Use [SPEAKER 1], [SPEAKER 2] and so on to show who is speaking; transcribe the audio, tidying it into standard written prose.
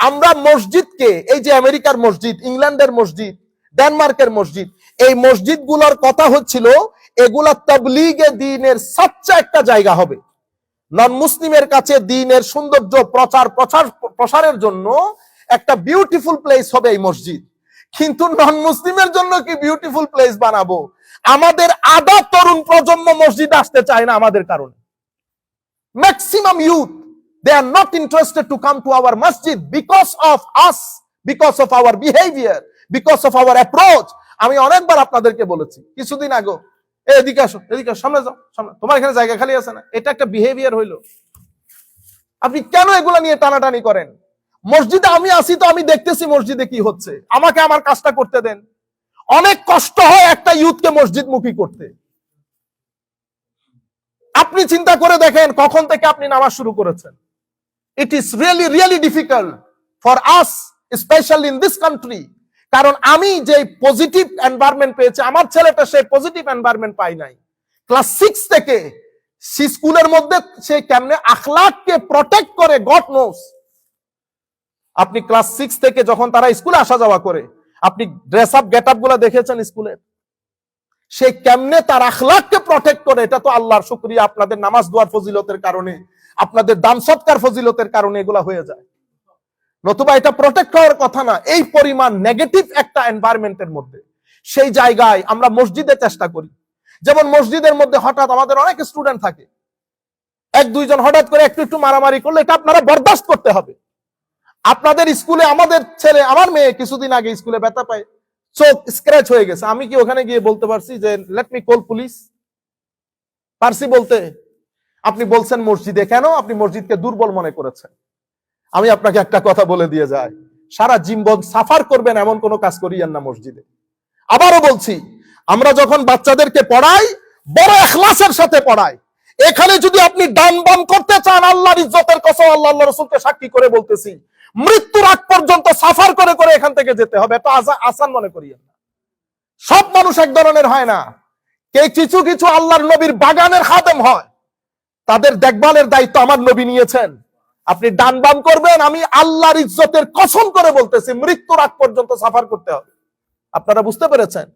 [SPEAKER 1] আমরা মসজিদকে, এই যে আমেরিকার মসজিদ, ইংল্যান্ডের মসজিদ, ডেনমার্কের মসজিদ, এই মসজিদগুলোর কথা হচ্ছিল এগুলা তাবলীগে দ্বীনের সচ্চা একটা জায়গা হবে। নন মুসলিমের কাছে দ্বীনের সৌন্দর্য প্রসারের জন্য একটা বিউটিফুল প্লেস হবে এই মসজিদ। কিন্তু নন মুসলিমের জন্য কি বিউটিফুল প্লেস বানাবো? আমাদের আধা তরুণ প্রজন্ম মসজিদ আসতে চায় না আমাদের কারণে। Maximum youth, they are not interested to come to our masjid because of us, because of our behavior, because of our approach. আমি অনেকবার আপনাদেরকে বলেছি কিছুদিন আগে, এদিকে আসো, এদিকে সামনে যাও, সামনে, তোমার এখানে জায়গা খালি আছে না। এটা একটা বিহেভিয়ার হইলো। আপনি কেন এগুলা নিয়ে টানাটানি করেন? মসজিদে আমি আসি তো আমি দেখতেছি মসজিদে কি হচ্ছে, আমাকে আমার কাজটা করতে দেন। অনেক কষ্ট হয় একটা ইউথকে মসজিদ মুখী করতে। আপনি চিন্তা করে দেখেন কখন থেকে আপনি নামাজ শুরু করেছেন। It is really difficult for us, especially in this country. কারণ আমি যে পজিটিভ এনভায়রনমেন্ট পেয়েছি, আমার ছেলেটা সেই পজিটিভ এনভায়রনমেন্ট পাই নাই। ক্লাস 6 থেকে স্কুলের মধ্যে সে কেমনে আখলাককে প্রটেক্ট করে, গড নোস। আপনি ক্লাস 6 থেকে যখন তারা স্কুলে আসা যাওয়া করে, আপনি ড্রেস আপ গেট আপ গুলা দেখেছেন স্কুলের, সে কেমনে তার আখলাককে প্রটেক্ট করে। এটা তো আল্লাহর শুকরিয়া, আপনাদের নামাজ দোয়ার ফজিলতের কারণে, আপনাদের দান সৎকার ফজিলতের কারণে এগুলা হয়ে যায়, নতুবা এটা প্রটেক্ট হওয়ার কথা না। এই পরিমাণ নেগেটিভ একটা এনভায়রনমেন্টের মধ্যে সেই জায়গায় আমরা মসজিদে চেষ্টা করি। যেমন মসজিদের মধ্যে হঠাৎ আমাদের অনেক স্টুডেন্ট থাকে, এক দুইজন হঠাৎ করে একটু মারামারি করলে এটা আপনারা বরদাস্ত করতে হবে। আপনাদের স্কুলে আমাদের ছেলে, আমার মেয়ে কিছুদিন আগে স্কুলে ব্যথা পায়, চোখ স্ক্র্যাচ হয়ে গেছে। আমি কি ওখানে গিয়ে বলতে পারছি যে লেট মি কল পুলিশ? পারছি বলতে? আপনি বলছেন মসজিদে কেন? আপনি মসজিদকে দুর্বল মনে করেছেন। আমি আপনাকে একটা কথা বলে দিয়ে যাই, সারা জীবন সাফার করবেন এমন কোন কাজ করিয়েন না মসজিদে। আবারও বলছি, আমরা যখন বাচ্চাদেরকে পড়াই, বড় ইখলাসের সাথে পড়াই। এখানে যদি আপনি ডান বাম করতে চান, আল্লাহর ইজ্জতের কসম, আল্লাহ রাসূলকে সাক্ষী করে বলতেছি, মৃত্যুর আগ পর্যন্ত সাফার করে করে এখান থেকে যেতে হবে। এটা আসান মনে করিয়েন না। সব মানুষ এক ধরনের হয় না। কিছু কিছু আল্লাহর নবীর বাগানের খাদেম হয়, তাদের দেখভালের দায়িত্ব আমার নবী নিয়েছেন। আপনি ডান বাম করবেন, আমি আল্লাহর ইজ্জতের কসম করে বলতেছি, মৃত্যুর আগ পর্যন্ত সাফার করতে হবে। আপনারা বুঝতে পেরেছেন?